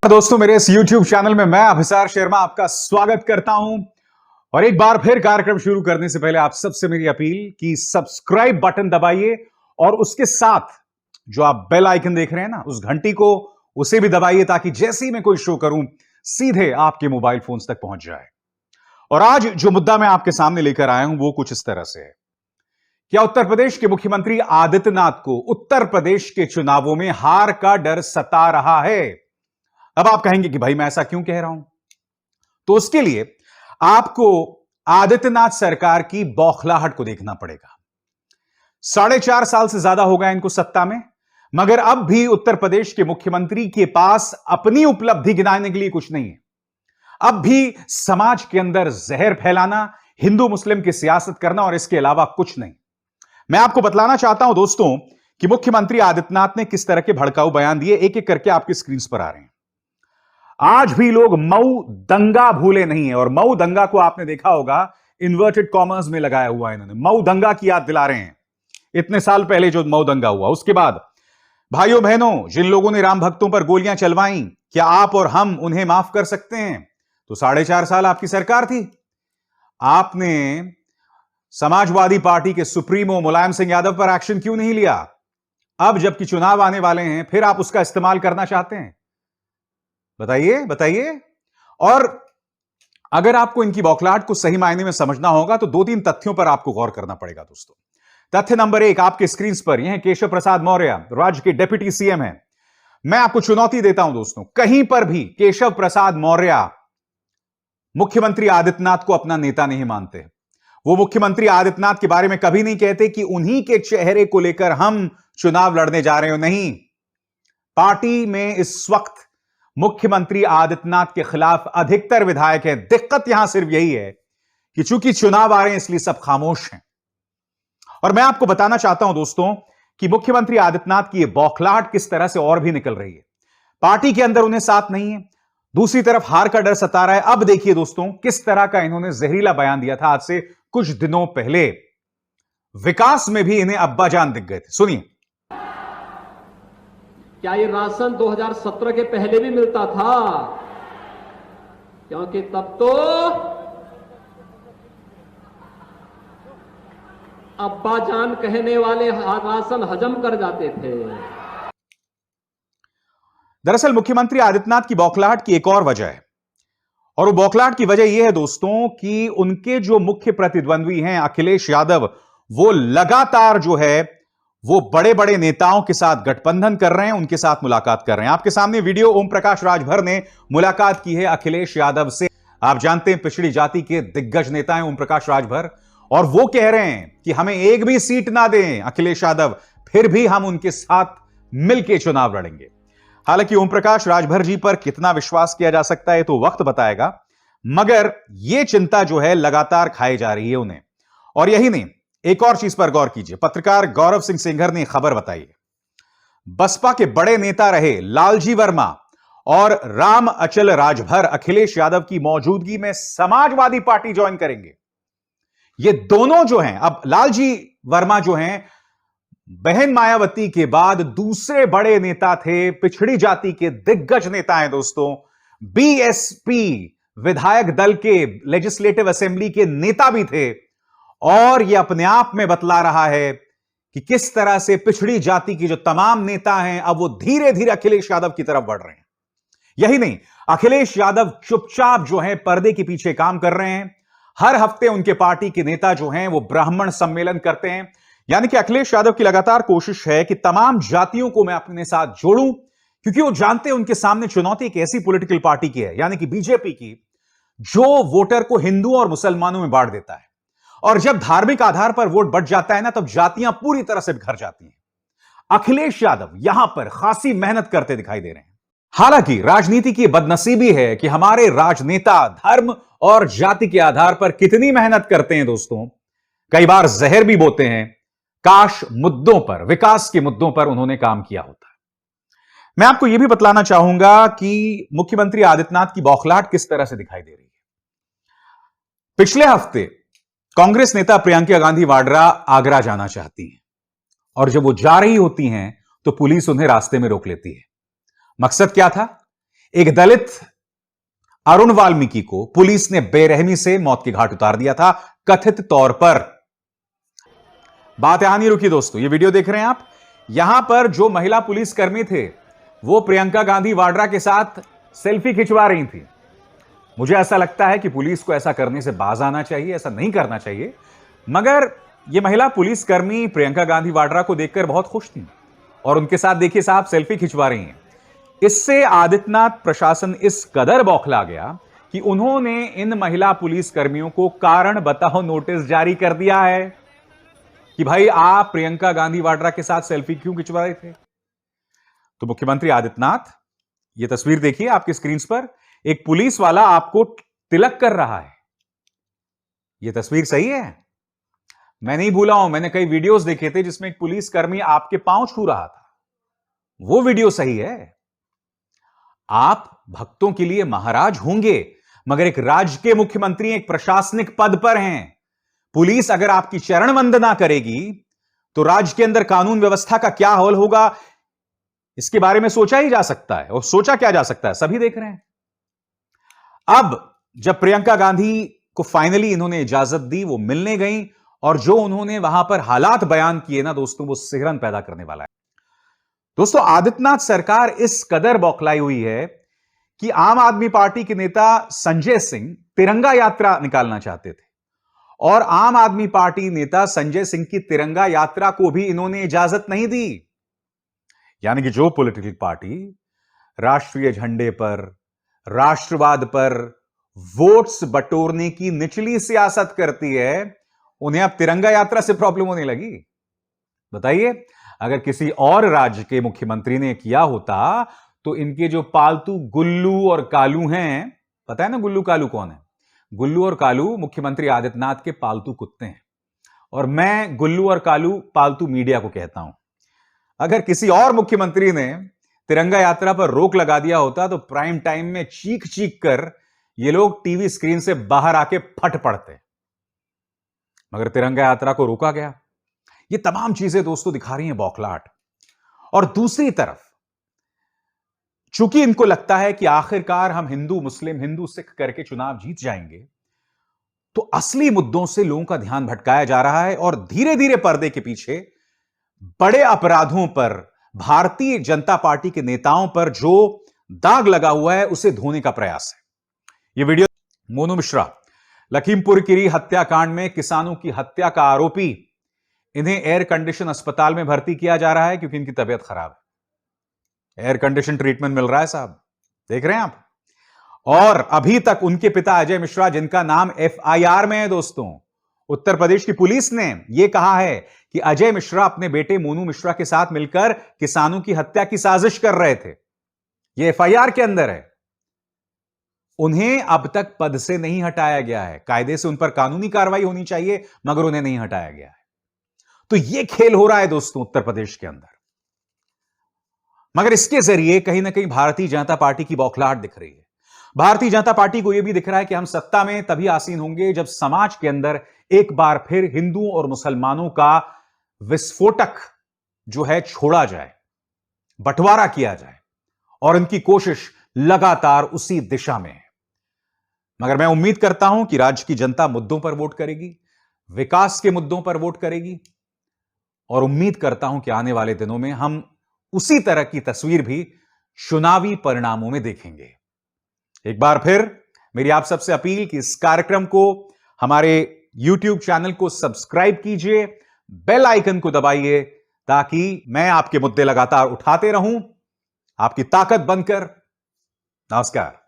दोस्तों, मेरे इस YouTube चैनल में मैं अभिसार शर्मा आपका स्वागत करता हूं। और एक बार फिर कार्यक्रम शुरू करने से पहले आप सबसे मेरी अपील कि सब्सक्राइब बटन दबाइए और उसके साथ जो आप बेल आइकन देख रहे हैं ना, उस घंटी को उसे भी दबाइए ताकि जैसे ही मैं कोई शो करूं सीधे आपके मोबाइल फोन्स तक पहुंच जाए। और आज जो मुद्दा मैं आपके सामने लेकर आया हूं वो कुछ इस तरह से है। क्या उत्तर प्रदेश के मुख्यमंत्री आदित्यनाथ को उत्तर प्रदेश के चुनावों में हार का डर सता रहा है? अब आप कहेंगे कि भाई मैं ऐसा क्यों कह रहा हूं, तो उसके लिए आपको आदित्यनाथ सरकार की बौखलाहट को देखना पड़ेगा। 4.5 साल से ज्यादा हो गया इनको सत्ता में, मगर अब भी उत्तर प्रदेश के मुख्यमंत्री के पास अपनी उपलब्धि गिनाने के लिए कुछ नहीं है। अब भी समाज के अंदर जहर फैलाना, हिंदू मुस्लिम की सियासत करना और इसके अलावा कुछ नहीं। मैं आपको बतलाना चाहता हूं दोस्तों कि मुख्यमंत्री आदित्यनाथ ने किस तरह के भड़काऊ बयान दिए, एक एक करके आपकी स्क्रीन पर आ रहे हैं। आज भी लोग मऊ दंगा भूले नहीं है, और मऊ दंगा को आपने देखा होगा इन्वर्टेड कॉमर्स में लगाया हुआ है इन्होंने। मऊ दंगा की याद दिला रहे हैं, इतने साल पहले जो मऊ दंगा हुआ। उसके बाद भाइयों बहनों, जिन लोगों ने राम भक्तों पर गोलियां चलवाई, क्या आप और हम उन्हें माफ कर सकते हैं? तो 4.5 साल आपकी सरकार थी, आपने समाजवादी पार्टी के सुप्रीमो मुलायम सिंह यादव पर एक्शन क्यों नहीं लिया? अब जबकि चुनाव आने वाले हैं फिर आप उसका इस्तेमाल करना चाहते हैं? बताइए बताइए। और अगर आपको इनकी बौखलाहट को सही मायने में समझना होगा तो 2-3 तथ्यों पर आपको गौर करना पड़ेगा दोस्तों। तथ्य नंबर 1 आपके स्क्रीन पर, यह केशव प्रसाद मौर्य राज्य के डिप्टी सीएम हैं। मैं आपको चुनौती देता हूं दोस्तों, कहीं पर भी केशव प्रसाद मौर्य मुख्यमंत्री आदित्यनाथ को अपना नेता नहीं मानते। वो मुख्यमंत्री आदित्यनाथ के बारे में कभी नहीं कहते कि उन्हीं के चेहरे को लेकर हम चुनाव लड़ने जा रहे हो। नहीं, पार्टी में इस वक्त मुख्यमंत्री आदित्यनाथ के खिलाफ अधिकतर विधायक हैं। दिक्कत यहां सिर्फ यही है कि चूंकि चुनाव आ रहे हैं इसलिए सब खामोश हैं। और मैं आपको बताना चाहता हूं दोस्तों कि मुख्यमंत्री आदित्यनाथ की यह बौखलाहट किस तरह से और भी निकल रही है। पार्टी के अंदर उन्हें साथ नहीं है, दूसरी तरफ हार का डर सता रहा है। अब देखिए दोस्तों किस तरह का इन्होंने जहरीला बयान दिया था आज से कुछ दिनों पहले। विकास में भी इन्हें अब्बा जान दिख गए थे, सुनिए। क्या ये राशन 2017 के पहले भी मिलता था? क्योंकि तब तो अब्बा जान कहने वाले राशन हजम कर जाते थे। दरअसल मुख्यमंत्री आदित्यनाथ की बौखलाहट की एक और वजह है, और वो बौखलाहट की वजह यह है दोस्तों कि उनके जो मुख्य प्रतिद्वंद्वी हैं अखिलेश यादव, वो लगातार जो है वो बड़े बड़े नेताओं के साथ गठबंधन कर रहे हैं, उनके साथ मुलाकात कर रहे हैं। आपके सामने वीडियो ओम प्रकाश राजभर ने मुलाकात की है अखिलेश यादव से। आप जानते हैं पिछड़ी जाति के दिग्गज नेता हैं ओम प्रकाश राजभर, और वो कह रहे हैं कि हमें एक भी सीट ना दें अखिलेश यादव, फिर भी हम उनके साथ मिलकर चुनाव लड़ेंगे। हालांकि ओम प्रकाश राजभर जी पर कितना विश्वास किया जा सकता है तो वक्त बताएगा, मगर यह चिंता जो है लगातार खाई जा रही है उन्हें। और यही नहीं, एक और चीज पर गौर कीजिए। पत्रकार गौरव सिंह सिंघर ने खबर बताई है, बसपा के बड़े नेता रहे लालजी वर्मा और राम अचल राजभर अखिलेश यादव की मौजूदगी में समाजवादी पार्टी ज्वाइन करेंगे। ये दोनों जो हैं, अब लालजी वर्मा जो हैं बहन मायावती के बाद दूसरे बड़े नेता थे, पिछड़ी जाति के दिग्गज नेता हैं दोस्तों। बीएसपी विधायक दल के लेजिस्लेटिव असेंबली के नेता भी थे, और यह अपने आप में बतला रहा है कि किस तरह से पिछड़ी जाति की जो तमाम नेता हैं अब वो धीरे धीरे अखिलेश यादव की तरफ बढ़ रहे हैं। यही नहीं, अखिलेश यादव चुपचाप जो है पर्दे के पीछे काम कर रहे हैं। हर हफ्ते उनके पार्टी के नेता जो हैं वो ब्राह्मण सम्मेलन करते हैं। यानी कि अखिलेश यादव की लगातार कोशिश है कि तमाम जातियों को मैं अपने साथ जोड़ूं, क्योंकि वो जानते हैं उनके सामने चुनौती एक ऐसी पॉलिटिकल पार्टी की है, यानी कि बीजेपी की, जो वोटर को हिंदुओं और मुसलमानों में बांट देता है। और जब धार्मिक आधार पर वोट बढ़ जाता है ना, तब जातियां पूरी तरह से बिखर जाती हैं। अखिलेश यादव यहां पर खासी मेहनत करते दिखाई दे रहे हैं। हालांकि राजनीति की बदनसीबी है कि हमारे राजनेता धर्म और जाति के आधार पर कितनी मेहनत करते हैं दोस्तों, कई बार जहर भी बोते हैं। काश मुद्दों पर, विकास के मुद्दों पर उन्होंने काम किया होता। मैं आपको यह भी बतलाना चाहूंगा कि मुख्यमंत्री आदित्यनाथ की बौखलाहट किस तरह से दिखाई दे रही है। पिछले हफ्ते कांग्रेस नेता प्रियंका गांधी वाड्रा आगरा जाना चाहती हैं, और जब वो जा रही होती हैं तो पुलिस उन्हें रास्ते में रोक लेती है। मकसद क्या था? एक दलित अरुण वाल्मीकि को पुलिस ने बेरहमी से मौत के घाट उतार दिया था, कथित तौर पर। बात यहां नहीं रुकी दोस्तों, ये वीडियो देख रहे हैं आप। यहां पर जो महिला पुलिसकर्मी थे वो प्रियंका गांधी वाड्रा के साथ सेल्फी खिंचवा रही थी। मुझे ऐसा लगता है कि पुलिस को ऐसा करने से बाज आना चाहिए, ऐसा नहीं करना चाहिए। मगर यह महिला पुलिसकर्मी प्रियंका गांधी वाड्रा को देखकर बहुत खुश थी और उनके साथ देखिए साहब सेल्फी खिंचवा रही हैं। इससे आदित्यनाथ प्रशासन इस कदर बौखला गया कि उन्होंने इन महिला पुलिसकर्मियों को कारण बताओ नोटिस जारी कर दिया है कि भाई आप प्रियंका गांधी वाड्रा के साथ सेल्फी क्यों खिंचवा रहे थे। तो मुख्यमंत्री आदित्यनाथ, यह तस्वीर देखिए आपकी स्क्रीन पर, एक पुलिस वाला आपको तिलक कर रहा है। यह तस्वीर सही है? मैं नहीं भूला हूं, मैंने कई वीडियोस देखे थे जिसमें एक पुलिसकर्मी आपके पांव छू रहा था। वो वीडियो सही है। आप भक्तों के लिए महाराज होंगे, मगर एक राज्य के मुख्यमंत्री, एक प्रशासनिक पद पर हैं। पुलिस अगर आपकी चरण वंदना करेगी तो राज्य के अंदर कानून व्यवस्था का क्या हाल होगा, इसके बारे में सोचा ही जा सकता है। और सोचा क्या जा सकता है, सभी देख रहे हैं। अब जब प्रियंका गांधी को फाइनली इन्होंने इजाजत दी, वो मिलने गई और जो उन्होंने वहां पर हालात बयान किए ना दोस्तों, वो सिहरन पैदा करने वाला है। दोस्तों, आदित्यनाथ सरकार इस कदर बौखलाई हुई है कि आम आदमी पार्टी के नेता संजय सिंह तिरंगा यात्रा निकालना चाहते थे और आम आदमी पार्टी नेता संजय सिंह की तिरंगा यात्रा को भी इन्होंने इजाजत नहीं दी। यानी कि जो पॉलिटिकल पार्टी राष्ट्रीय झंडे पर, राष्ट्रवाद पर वोट्स बटोरने की निचली सियासत करती है, उन्हें अब तिरंगा यात्रा से प्रॉब्लम होने लगी। बताइए, अगर किसी और राज्य के मुख्यमंत्री ने किया होता तो इनके जो पालतू गुल्लू और कालू हैं, पता है ना गुल्लू कालू कौन है? गुल्लू और कालू मुख्यमंत्री आदित्यनाथ के पालतू कुत्ते हैं और मैं गुल्लू और कालू पालतू मीडिया को कहता हूं। अगर किसी और मुख्यमंत्री ने तिरंगा यात्रा पर रोक लगा दिया होता तो प्राइम टाइम में चीख चीख कर ये लोग टीवी स्क्रीन से बाहर आके फट पड़ते, मगर तिरंगा यात्रा को रोका गया। ये तमाम चीजें दोस्तों दिखा रही हैं बौखलाहट। और दूसरी तरफ, चूंकि इनको लगता है कि आखिरकार हम हिंदू मुस्लिम, हिंदू सिख करके चुनाव जीत जाएंगे, तो असली मुद्दों से लोगों का ध्यान भटकाया जा रहा है और धीरे धीरे पर्दे के पीछे बड़े अपराधों पर, भारतीय जनता पार्टी के नेताओं पर जो दाग लगा हुआ है उसे धोने का प्रयास है। यह वीडियो मोनू मिश्रा, लखीमपुर खीरी हत्याकांड में किसानों की हत्या का आरोपी, इन्हें एयर कंडीशन अस्पताल में भर्ती किया जा रहा है क्योंकि इनकी तबीयत खराब है। एयर कंडीशन ट्रीटमेंट मिल रहा है साहब, देख रहे हैं आप। और अभी तक उनके पिता अजय मिश्रा, जिनका नाम FIR में है दोस्तों, उत्तर प्रदेश की पुलिस ने यह कहा है कि अजय मिश्रा अपने बेटे मोनू मिश्रा के साथ मिलकर किसानों की हत्या की साजिश कर रहे थे। यह FIR के अंदर है। उन्हें अब तक पद से नहीं हटाया गया है। कायदे से उन पर कानूनी कार्रवाई होनी चाहिए, मगर उन्हें नहीं हटाया गया है। तो यह खेल हो रहा है दोस्तों उत्तर प्रदेश के अंदर। मगर इसके जरिए कहीं ना कहीं भारतीय जनता पार्टी की बौखलाहट दिख रही है। भारतीय जनता पार्टी को यह भी दिख रहा है कि हम सत्ता में तभी आसीन होंगे जब समाज के अंदर एक बार फिर हिंदुओं और मुसलमानों का विस्फोटक जो है छोड़ा जाए, बंटवारा किया जाए, और उनकी कोशिश लगातार उसी दिशा में है। मगर मैं उम्मीद करता हूं कि राज्य की जनता मुद्दों पर वोट करेगी, विकास के मुद्दों पर वोट करेगी, और उम्मीद करता हूं कि आने वाले दिनों में हम उसी तरह की तस्वीर भी चुनावी परिणामों में देखेंगे। एक बार फिर मेरी आप सबसे अपील कि इस कार्यक्रम को, हमारे YouTube चैनल को सब्सक्राइब कीजिए, बेल आइकन को दबाइए, ताकि मैं आपके मुद्दे लगातार उठाते रहूं, आपकी ताकत बनकर। नमस्कार।